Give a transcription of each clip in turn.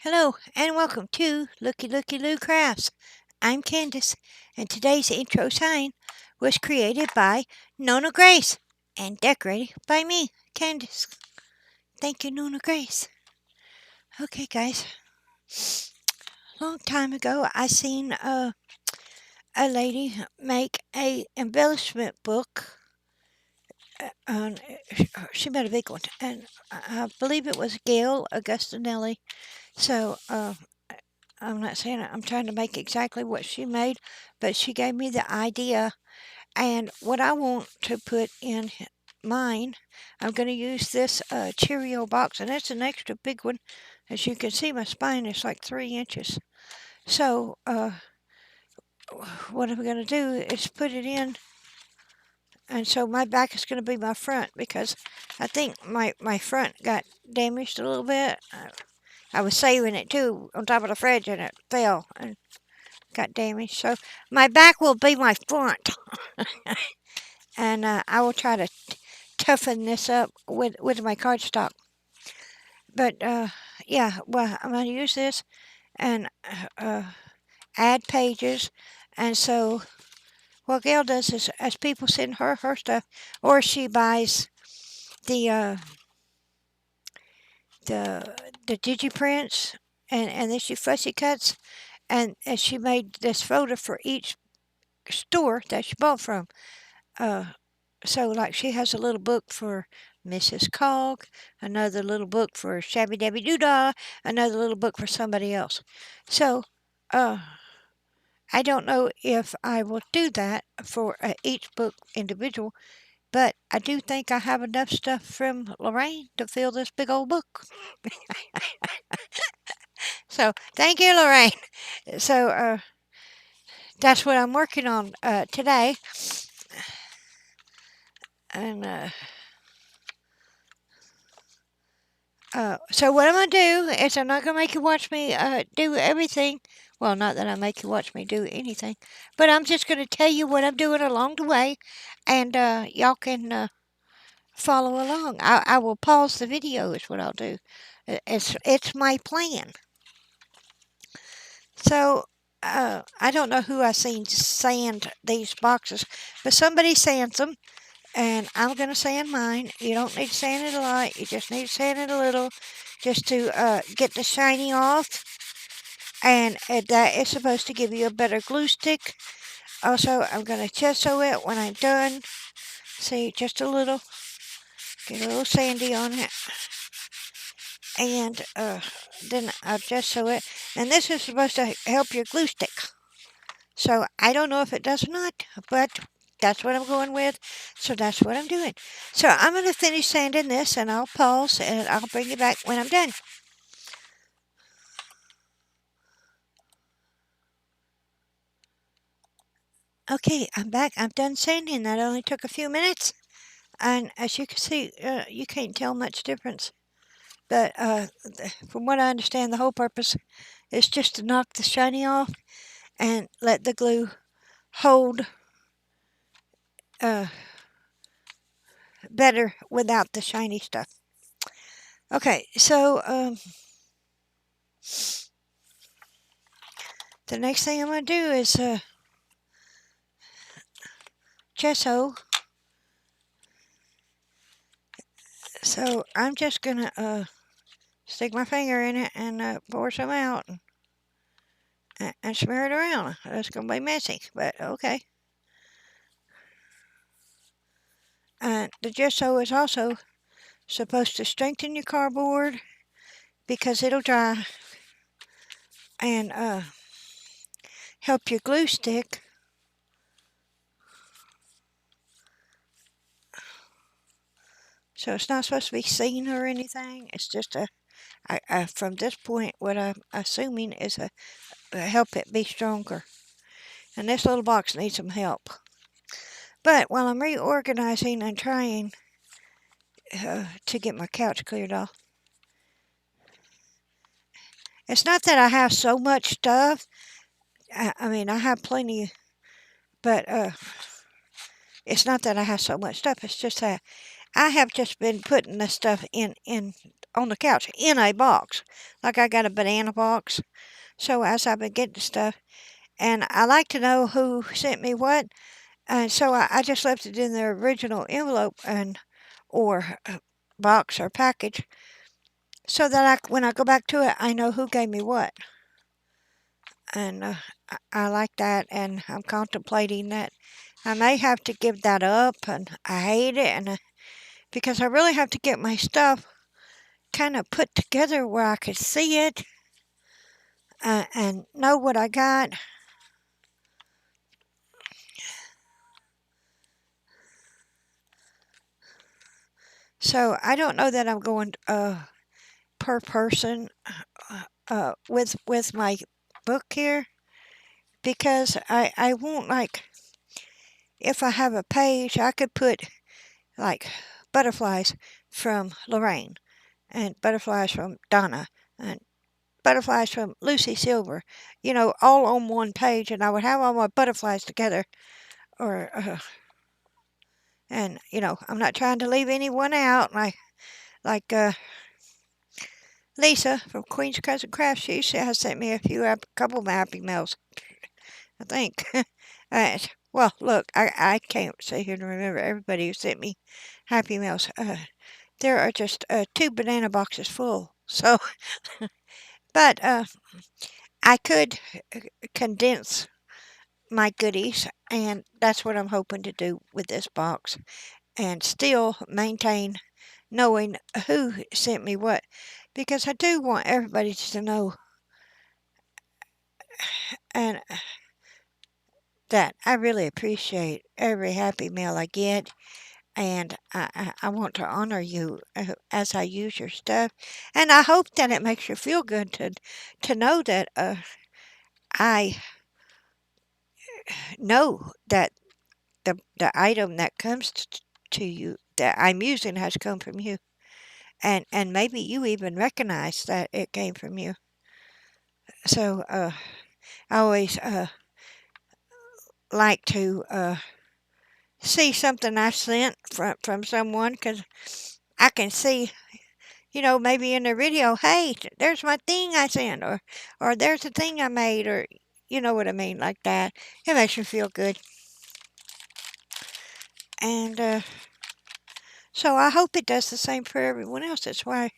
Hello and welcome to Lookie Loo Crafts. I'm Candace, and today's intro sign was created by NonnaGrace and decorated by me, Candace. Thank you, NonnaGrace. Okay, guys. Long time ago, I seen a lady make a embellishment book. On, she made a big one, and I believe it was Gail Augustinelli. So I'm not saying I'm trying to make exactly what she made, but she gave me the idea. And what I want to put in mine, I'm going to use this Cheerio box, and it's an extra big one. As you can see, my spine is like 3 inches. So what I'm going to do is put it in. And so my back is going to be my front because I think my front got damaged a little bit. I was saving it too on top of the fridge and it fell and got damaged. So my back will be my front. And I will try to toughen this up with my cardstock. But yeah, well, I'm going to use this and add pages. And so what Gail does is as people send her stuff, or she buys the the digiprints and then she fussy cuts and she made this folder for each store that she bought from. So like she has a little book for Mrs. Cog, another little book for Shabby Dabby Doodah, another little book for somebody else. So I don't know if I will do that for each book individual, but I do think I have enough stuff from Lorraine to fill this big old book. So thank you, Lorraine. So that's what I'm working on today. And so what I'm going to do is I'm not going to make you watch me do everything. Well, not that I make you watch me do anything, but I'm just going to tell you what I'm doing along the way, and y'all can follow along. I will pause the video is what I'll do. It's my plan. So I don't know who I seen sand these boxes, but somebody sands them. And I'm going to sand mine. You don't need to sand it a lot. You just need to sand it a little just to get the shiny off. And that is supposed to give you a better glue stick. Also, I'm going to gesso it when I'm done. See, just a little. Get a little sandy on it. And then I'll gesso it. And this is supposed to help your glue stick. So I don't know if it does or not, but that's what I'm going with. So that's what I'm doing. So I'm going to finish sanding this and I'll pause and I'll bring you back when I'm done. Okay, I'm back. I'm done sanding. That only took a few minutes. And as you can see, you can't tell much difference. But from what I understand, the whole purpose is just to knock the shiny off and let the glue hold better without the shiny stuff. Okay, so the next thing I'm going to do is gesso. So I'm just going to stick my finger in it and pour some out and smear it around. It's going to be messy, but okay. And the gesso is also supposed to strengthen your cardboard because it'll dry and help your glue stick. So it's not supposed to be seen or anything. It's just from this point, what I'm assuming is help it be stronger. And this little box needs some help. But while I'm reorganizing and trying to get my couch cleared off, it's not that I have so much stuff. I mean, I have plenty, but it's not that I have so much stuff. It's just that I have just been putting the stuff in on the couch in a box. Like I got a banana box. So as I've been getting stuff, and I like to know who sent me what, and so I just left it in the original envelope and or box or package, so that when I go back to it, I know who gave me what. And I like that, and I'm contemplating that I may have to give that up, and I hate it, and because I really have to get my stuff kind of put together where I could see it and know what I got. So I don't know that I'm going per person with my book here, because I won't, like, if I have a page, I could put like butterflies from Lorraine and butterflies from Donna and butterflies from Lucy Silver, all on one page, and I would have all my butterflies together. Or and I'm not trying to leave anyone out. Like Lisa from Queen's Cousin Craft, she has sent me a couple of happy mails, I think. Well, look, I can't sit here and remember everybody who sent me happy mails. There are just 2 banana boxes full. So, but I could condense my goodies, and that's what I'm hoping to do with this box, and still maintain knowing who sent me what, because I do want everybody to know and that I really appreciate every happy mail I get, and I want to honor you as I use your stuff, and I hope that it makes you feel good to know that I know that the item that comes to you that I'm using has come from you, and maybe you even recognize that it came from you. So I always like to see something I sent from someone, because I can see, maybe in their video, hey, there's my thing I sent, or there's a thing I made, or you know what I mean, like that. It makes me feel good. And so I hope it does the same for everyone else. That's why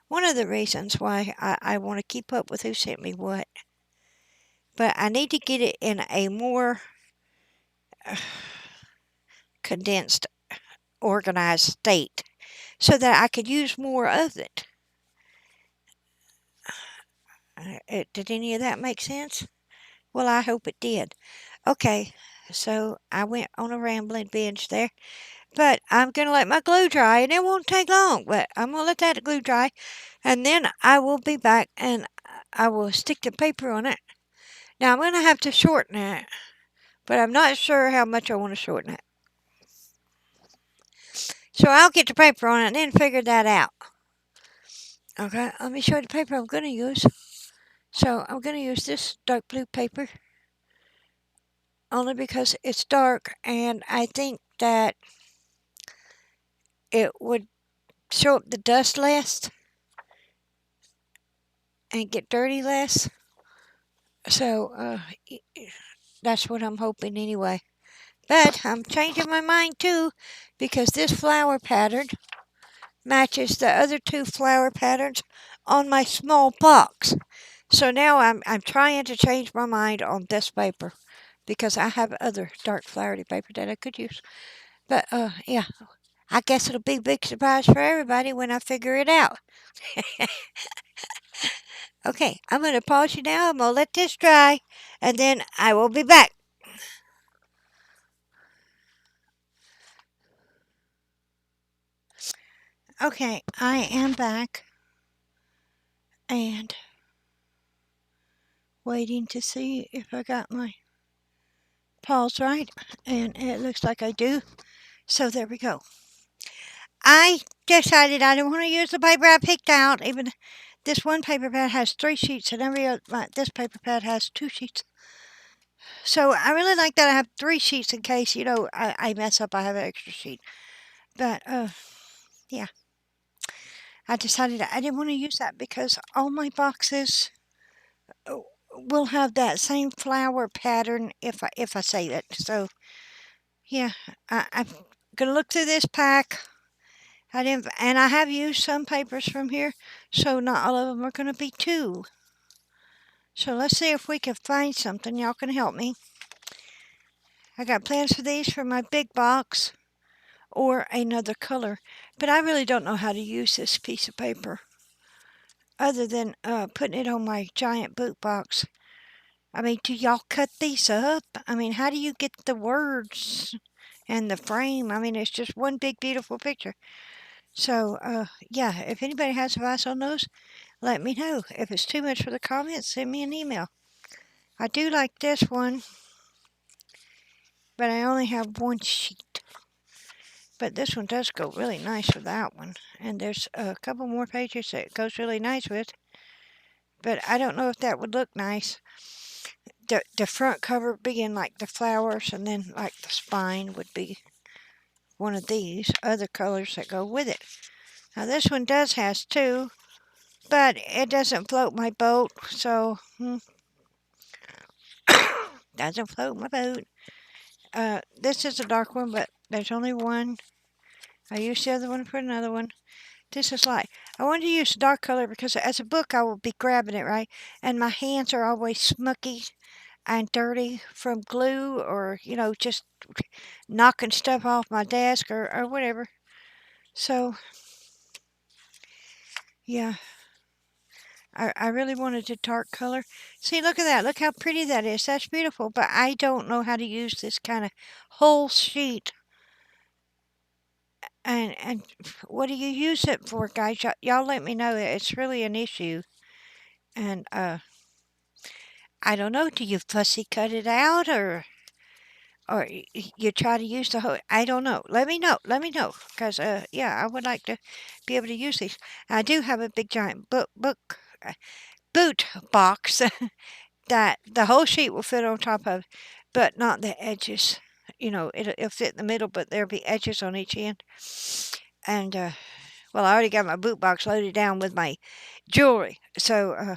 one of the reasons why I want to keep up with who sent me what. But I need to get it in a more condensed, organized state so that I could use more of it. Did any of that make sense? Well, I hope it did. Okay, so I went on a rambling binge there, but I'm going to let my glue dry, and it won't take long, but I'm going to let that glue dry, and then I will be back, and I will stick the paper on it. Now, I'm going to have to shorten it, but I'm not sure how much I want to shorten it. So I'll get the paper on it and then figure that out. Okay, let me show you the paper I'm going to use. So I'm going to use this dark blue paper only because it's dark, and I think that it would show up the dust less and get dirty less. So that's what I'm hoping anyway. But I'm changing my mind too, because this flower pattern matches the other 2 flower patterns on my small box. So now I'm trying to change my mind on this paper, because I have other dark flowery paper that I could use. But yeah, I guess it'll be a big surprise for everybody when I figure it out. Okay, I'm going to pause you now. I'm going to let this dry, and then I will be back. Okay, I am back, and waiting to see if I got my pause right, and it looks like I do. So there we go. I decided I didn't want to use the paper I picked out. Even this one paper pad has 3 sheets, and this paper pad has 2 sheets. So I really like that I have 3 sheets in case, I mess up, I have an extra sheet. But, yeah. I decided I didn't want to use that because all my boxes will have that same flower pattern if I save it. So yeah, I'm gonna look through this pack. And I have used some papers from here, so not all of them are gonna be two. So let's see if we can find something. Y'all can help me. I got plans for these for my big box or another color, but I really don't know how to use this piece of paper other than putting it on my giant boot box. I mean, do y'all cut these up? I mean, how do you get the words and the frame? I mean, it's just one big beautiful picture. So, yeah, if anybody has advice on those, let me know. If it's too much for the comments, send me an email. I do like this one, but I only have one sheet. But this one does go really nice with that one. And there's a couple more pages that it goes really nice with. But I don't know if that would look nice. The front cover being like the flowers, and then like the spine would be one of these other colors that go with it. Now this one does has two, but it doesn't float my boat, so doesn't float my boat. This is a dark one, but there's only one. I used the other one for another one. This is light. I wanted to use dark color because as a book I will be grabbing it, right? And my hands are always smucky and dirty from glue or, just knocking stuff off my desk or whatever. So, yeah, I really wanted a dark color. See, look at that. Look how pretty that is. That's beautiful. But I don't know how to use this kind of whole sheet. And what do you use it for, guys? Y'all let me know. It's really an issue. And I don't know. Do you fussy cut it out or you try to use the whole? I don't know. Let me know. Let me know. Because yeah, I would like to be able to use these. I do have a big giant boot box that the whole sheet will fit on top of, but not the edges. It'll fit in the middle, but there'll be edges on each end. And well, I already got my boot box loaded down with my jewelry, so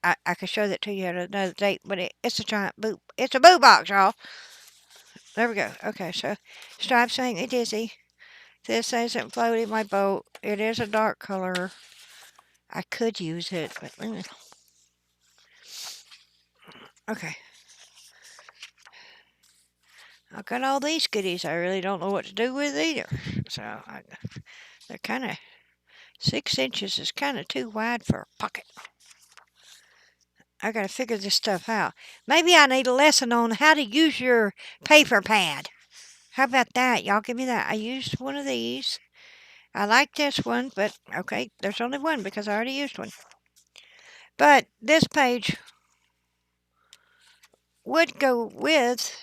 I could show that to you at another date. But it's a giant boot. It's a boot box, y'all. There we go. Okay, so Stripes make me dizzy. This isn't floating my boat. It is a dark color. I could use it, but okay. I've got all these goodies. I really don't know what to do with either. So they're kind of 6 inches is kind of too wide for a pocket. I got to figure this stuff out. Maybe I need a lesson on how to use your paper pad. How about that? Y'all give me that. I used one of these. I like this one, but okay, there's only one because I already used one. But this page would go with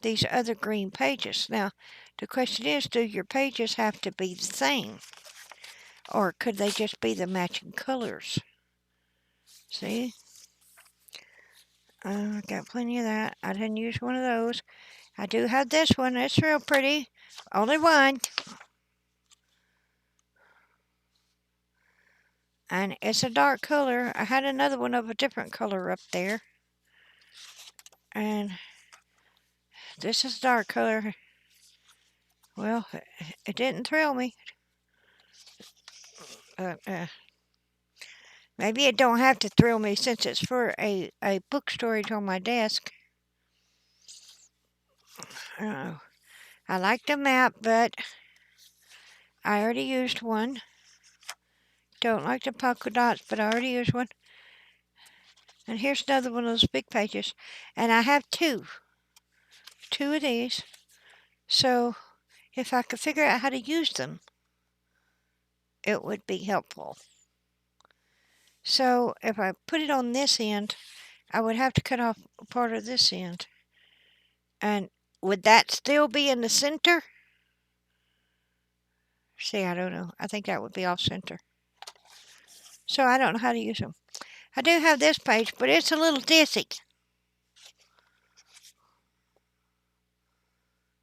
these other green pages. Now, the question is, do your pages have to be the same? Or could they just be the matching colors? See? I got plenty of that. I didn't use one of those. I do have this one. It's real pretty. Only one. And it's a dark color. I had another one of a different color up there. And this is dark color. Well, it didn't thrill me. Maybe it don't have to thrill me since it's for a book storage on my desk. I like the map, but I already used one. Don't like the polka dots, but I already used one. And here's another one of those big pages. And I have two of these. So if I could figure out how to use them, it would be helpful. So if I put it on this end, I would have to cut off part of this end. And would that still be in the center? See, I don't know. I think that would be off center. So I don't know how to use them. I do have this page, but it's a little dizzy.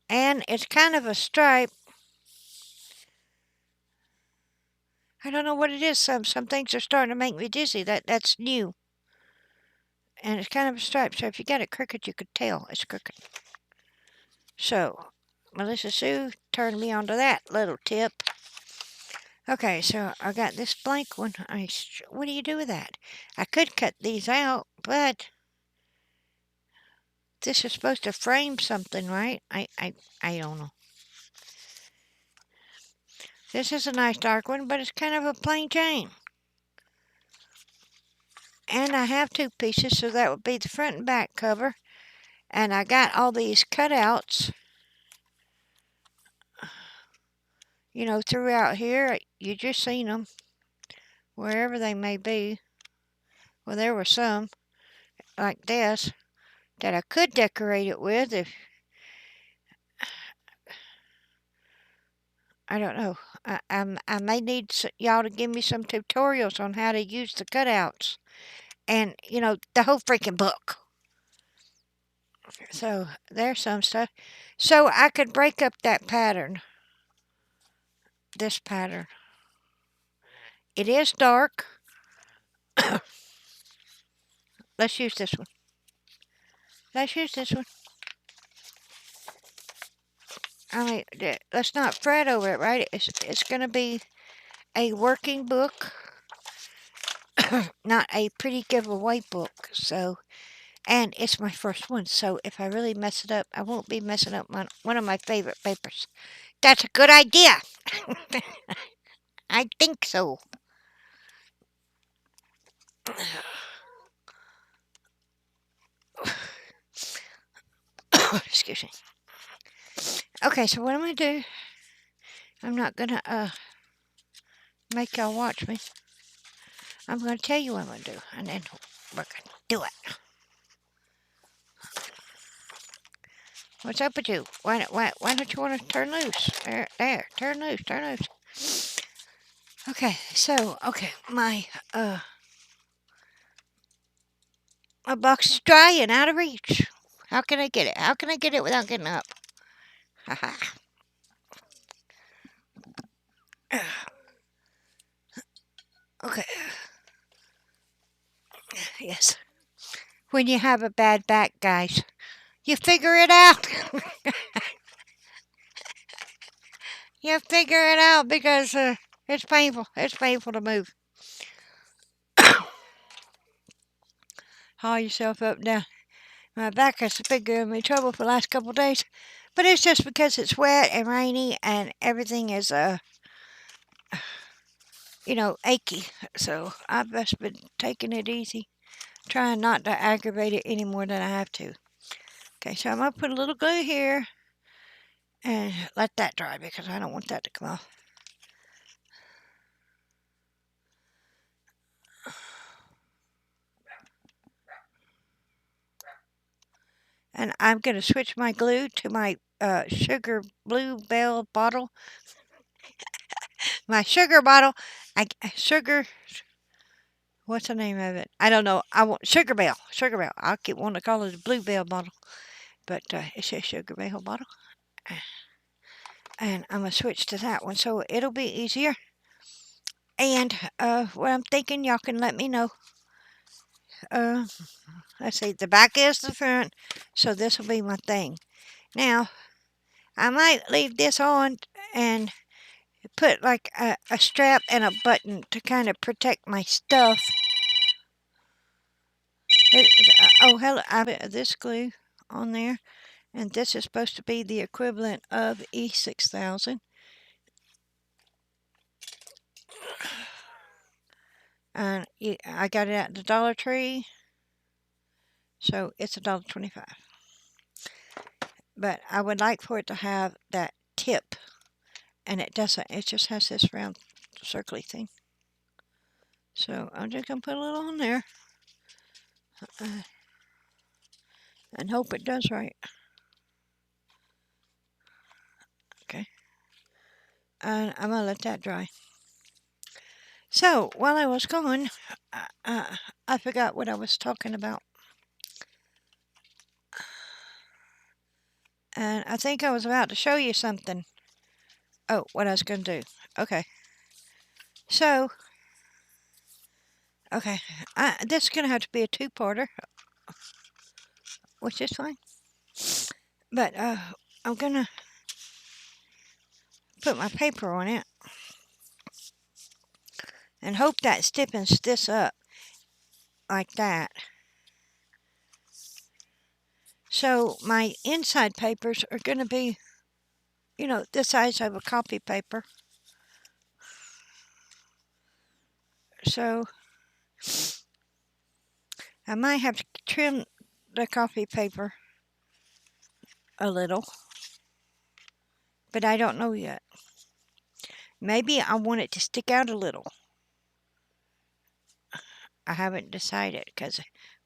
And it's kind of a stripe. I don't know what it is. Some things are starting to make me dizzy. That's new. And it's kind of a stripe, so if you got it crooked, you could tell it's crooked. So, Melissa Sue turned me onto that little tip. Okay, so I got this blank one. What do you do with that? I could cut these out, but this is supposed to frame something, right? I don't know. This is a nice dark one, but it's kind of a plain chain. And I have two pieces, so that would be the front and back cover. And I got all these cutouts, you know, throughout here. You just seen them, wherever they may be. Well, there were some, like this, that I could decorate it with if, I don't know. I may need y'all to give me some tutorials on how to use the cutouts. And, you know, the whole freaking book. So, there's some stuff. So, I could break up that pattern. This pattern. It is dark. Let's use this one. Let's use this one. I mean, let's not fret over it, right? It's going to be a working book, not a pretty giveaway book. So, and it's my first one. So, if I really mess it up, I won't be messing up one of my favorite papers. That's a good idea. I think so. Excuse me. Okay, so what I'm going to do, I'm not going to make y'all watch me. I'm going to tell you what I'm going to do, and then we're going to do it. What's up with you? Why don't you want to turn loose? There, turn loose. Okay, so, my box is dry and out of reach. How can I get it? How can I get it without getting up? Haha. Okay. Yes. When you have a bad back, guys, you figure it out. You figure it out because it's painful. It's painful to move. Haul yourself up now. My back has been giving me trouble for the last couple of days. But it's just because it's wet and rainy and everything is, achy. So I've just been taking it easy, trying not to aggravate it any more than I have to. Okay, so I'm going to put a little glue here and let that dry because I don't want that to come off. And I'm going to switch my glue to my sugar bluebell bottle. My sugar bottle. Sugar. What's the name of it? I don't know. I want Sugar Bell. Sugar Bell. I keep wanting to call it a bluebell bottle, but it's a Sugar Bell bottle. And I'm going to switch to that one so it'll be easier. And what I'm thinking, y'all can let me know. Let's see, the back is the front, so this will be my thing. Now, I might leave this on and put like a strap and a button to kind of protect my stuff. Hello, I put this glue on there, and this is supposed to be the equivalent of E6000. And I got it at the Dollar Tree, so it's $1.25. But I would like for it to have that tip, and it doesn't. It just has this round circly thing. So I'm just going to put a little on there and hope it does right. Okay. And I'm going to let that dry. So while I was gone, I forgot what I was talking about. And I think I was about to show you something. Oh, what I was going to do. Okay. So, okay, this is going to have to be a two-parter, which is fine. But I'm going to put my paper on it and hope that stiffens this up like that. So my inside papers are going to be, you know, the size of a copy paper. So I might have to trim the copy paper a little, but I don't know yet. Maybe I want it to stick out a little. I haven't decided because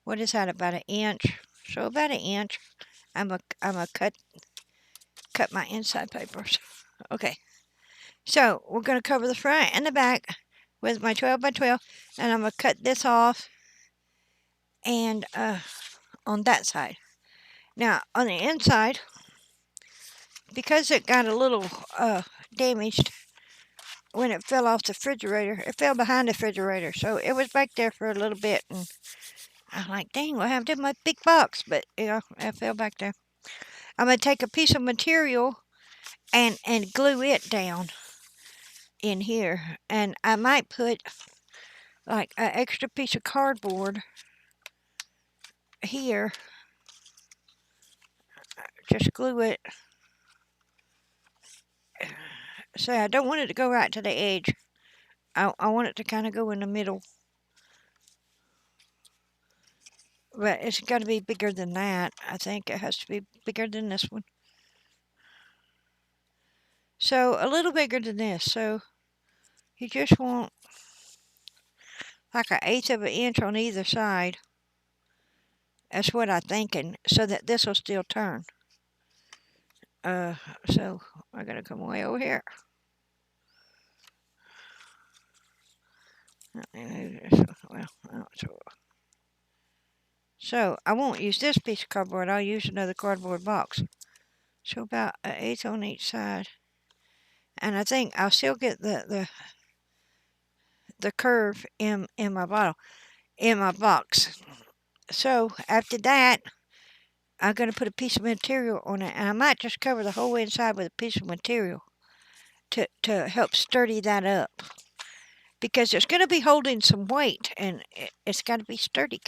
what is that, about an inch? So about an inch. I'm a cut my inside papers. Okay. So we're going to cover the front and the back with my 12 by 12, and I'm going to cut this off and on that side. Now on the inside, because it got a little damaged when it fell off the refrigerator, it fell behind the refrigerator, so it was back there for a little bit, and I'm like, dang, what happened to my big box? But you know, it fell back there. I'm going to take a piece of material and glue it down in here, and I might put like an extra piece of cardboard here. Just glue it. So I don't want it to go right to the edge. I want it to kind of go in the middle. But it's got to be bigger than that. I think it has to be bigger than this one. So a little bigger than this. So you just want like 1/8 of an inch on either side. That's what I'm thinking, so that this will still turn. So I gotta come way over here. Well, so I won't use this piece of cardboard. I'll use another cardboard box. So about 1/8 on each side, and I think I'll still get the curve in my bottle, in my box. So after that, I'm going to put a piece of material on it, and I might just cover the whole inside with a piece of material to help sturdy that up, because it's going to be holding some weight, and it's got to be sturdy.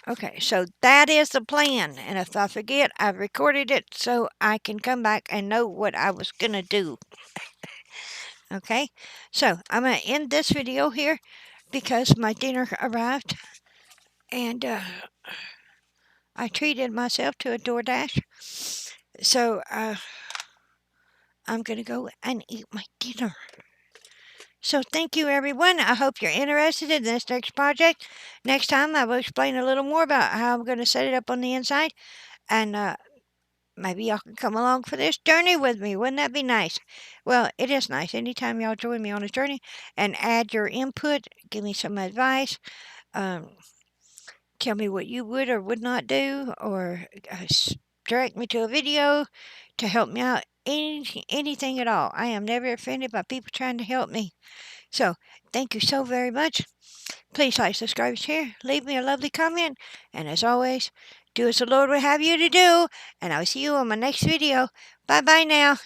Okay, so that is the plan, and if I forget, I've recorded it so I can come back and know what I was going to do. Okay, so I'm going to end this video here because my dinner arrived, and I treated myself to a DoorDash. So I'm going to go and eat my dinner. So thank you, everyone. I hope you're interested in this next project. Next time, I will explain a little more about how I'm going to set it up on the inside. And maybe y'all can come along for this journey with me. Wouldn't that be nice? Well, it is nice. Anytime y'all join me on a journey and add your input, give me some advice, tell me what you would or would not do, or direct me to a video to help me out. Anything at all. I am never offended by people trying to help me. So, thank you so very much. Please like, subscribe, share, leave me a lovely comment, and as always, do as the Lord would have you to do, and I'll see you on my next video. Bye-bye now.